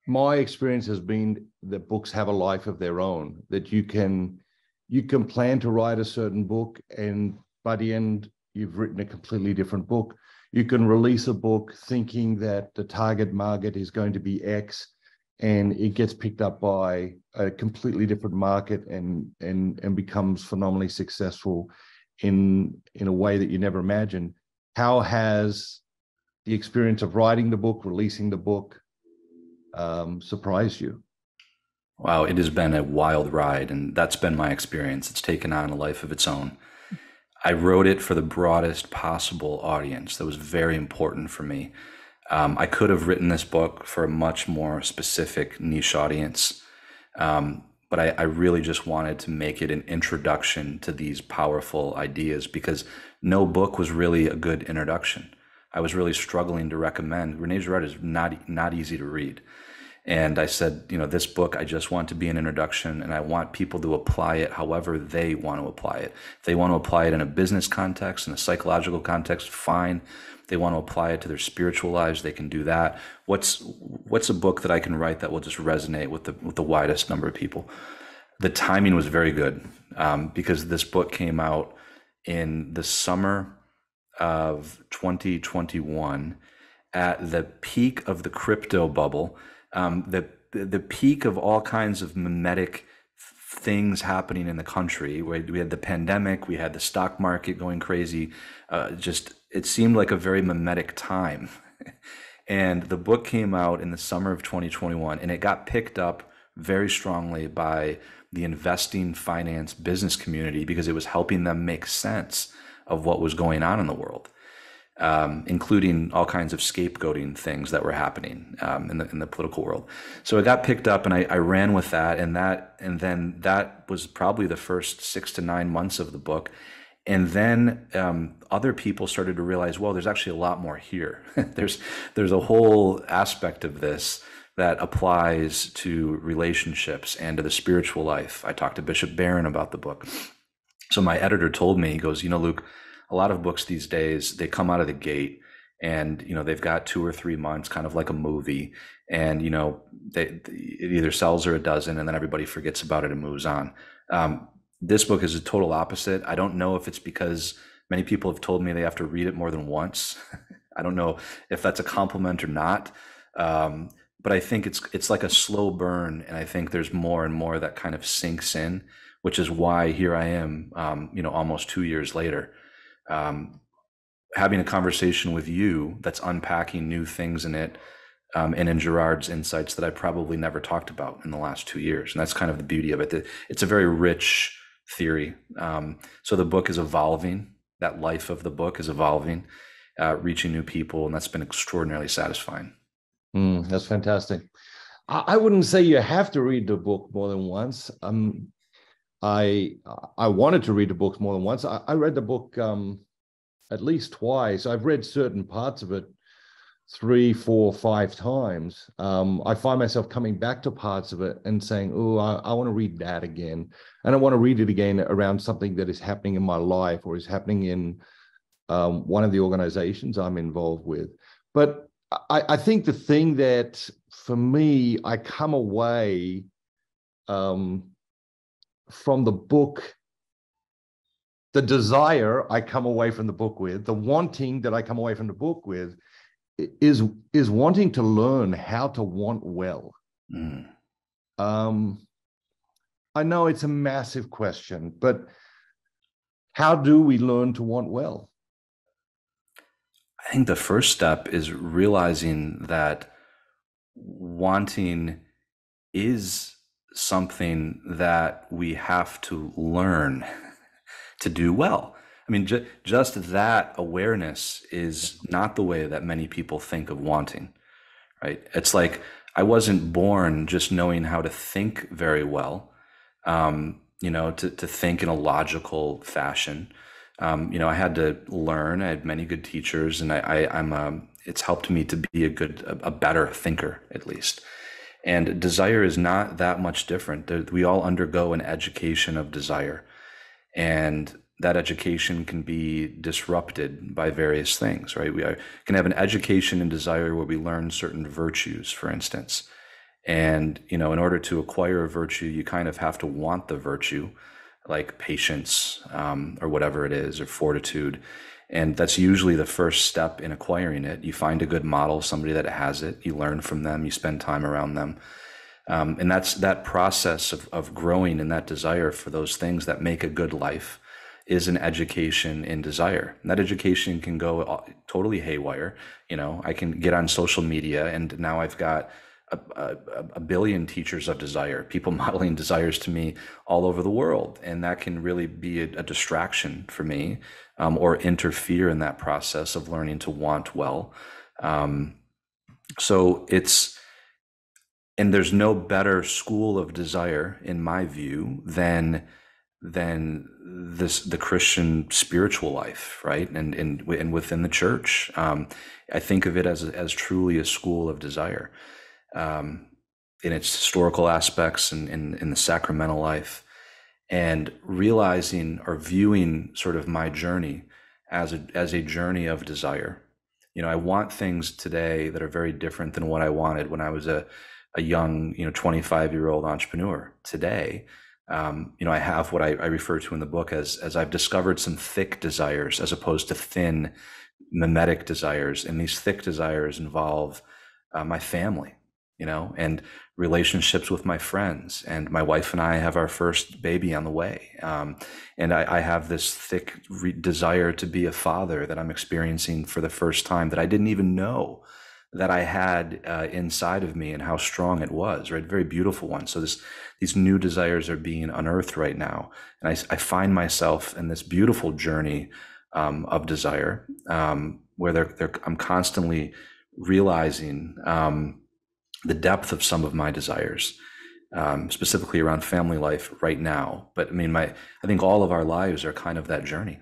my experience has been that books have a life of their own, that you can plan to write a certain book, and by the end you've written a completely different book. You can release a book thinking that the target market is going to be X, and it gets picked up by a completely different market and becomes phenomenally successful in a way that you never imagined. How has the experience of writing the book, releasing the book, surprised you? Wow, it has been a wild ride, and that's been my experience. It's taken on a life of its own. I wrote it for the broadest possible audience. That was very important for me. I could have written this book for a much more specific niche audience, but I really just wanted to make it an introduction to these powerful ideas because no book was really a good introduction. I was really struggling to recommend. Rene Girard is not easy to read. And I said, this book, I just want to be an introduction and I want people to apply it however they want to apply it. If they want to apply it in a business context, in a psychological context, fine. If they want to apply it to their spiritual lives, they can do that. What's a book that I can write that will just resonate with the widest number of people? The timing was very good because this book came out in the summer of 2021 at the peak of the crypto bubble, the peak of all kinds of mimetic things happening in the country. We had the pandemic, we had the stock market going crazy. Just it seemed like a very mimetic time. And the book came out in the summer of 2021, and it got picked up very strongly by the investing, finance, business community because it was helping them make sense of what was going on in the world, including all kinds of scapegoating things that were happening in the political world. So it got picked up, and I ran with that, and then that was probably the first 6 to 9 months of the book. And then other people started to realize, well, there's actually a lot more here. there's a whole aspect of this that applies to relationships and to the spiritual life. I talked to Bishop Barron about the book. So my editor told me, he goes, Luke, a lot of books these days, they come out of the gate and, they've got 2 or 3 months, kind of like a movie. And, it either sells or it doesn't, and then everybody forgets about it and moves on. This book is a total opposite. I don't know if it's because many people have told me they have to read it more than once. I don't know if that's a compliment or not. But I think it's like a slow burn. And I think there's more and more that kind of sinks in, which is why here I am, almost 2 years later, having a conversation with you that's unpacking new things in it, and in Girard's insights that I probably never talked about in the last 2 years. And that's kind of the beauty of it. It's a very rich theory. So the book is evolving. That life of the book is evolving, reaching new people, and that's been extraordinarily satisfying. That's fantastic. I wouldn't say you have to read the book more than once. I wanted to read the book more than once. I read the book at least twice. I've read certain parts of it 3, 4, 5 times. I find myself coming back to parts of it and saying, "Oh, I want to read that again," and I want to read it again around something that is happening in my life or is happening in one of the organizations I'm involved with. But I think the thing that for me, I come away from the book, the desire I come away from the book with, the wanting that I come away from the book with is wanting to learn how to want well. I know it's a massive question, but how do we learn to want well? I think the first step is realizing that wanting is something that we have to learn to do well. I mean, just that awareness is not the way that many people think of wanting, right? It's like I wasn't born just knowing how to think very well, to think in a logical fashion. I had to learn. I had many good teachers, and it's helped me to be a better thinker, at least. And desire is not that much different. We all undergo an education of desire, and that education can be disrupted by various things, right? We can have an education in desire where we learn certain virtues, for instance, And, you know, in order to acquire a virtue, you kind of have to want the virtue, like patience, or whatever it is, or fortitude. And that's usually the first step in acquiring it. You find a good model, somebody that has it, you learn from them, you spend time around them. And that's that process of growing in that desire for those things that make a good life is an education in desire. And that education can go totally haywire. You know, I can get on social media and now I've got a billion teachers of desire, people modeling desires to me all over the world. And that can really be a distraction for me, or interfere in that process of learning to want well. So it's, and there's no better school of desire in my view than the Christian spiritual life, right? And within the church, I think of it as truly a school of desire, in its historical aspects and in the sacramental life, and realizing or viewing sort of my journey as a journey of desire. You know, I want things today that are very different than what I wanted when I was a young, 25-year-old entrepreneur. Today, you know, I have what I refer to in the book as I've discovered some thick desires as opposed to thin mimetic desires. And these thick desires involve my family, you know, and relationships with my friends. And my wife and I have our first baby on the way. And I have this thick desire to be a father that I'm experiencing for the first time, that I didn't even know that I had inside of me, and how strong it was, right? Very beautiful one. So these new desires are being unearthed right now. And I find myself in this beautiful journey of desire, where I'm constantly realizing the depth of some of my desires, specifically around family life right now. But I mean, I think all of our lives are kind of that journey.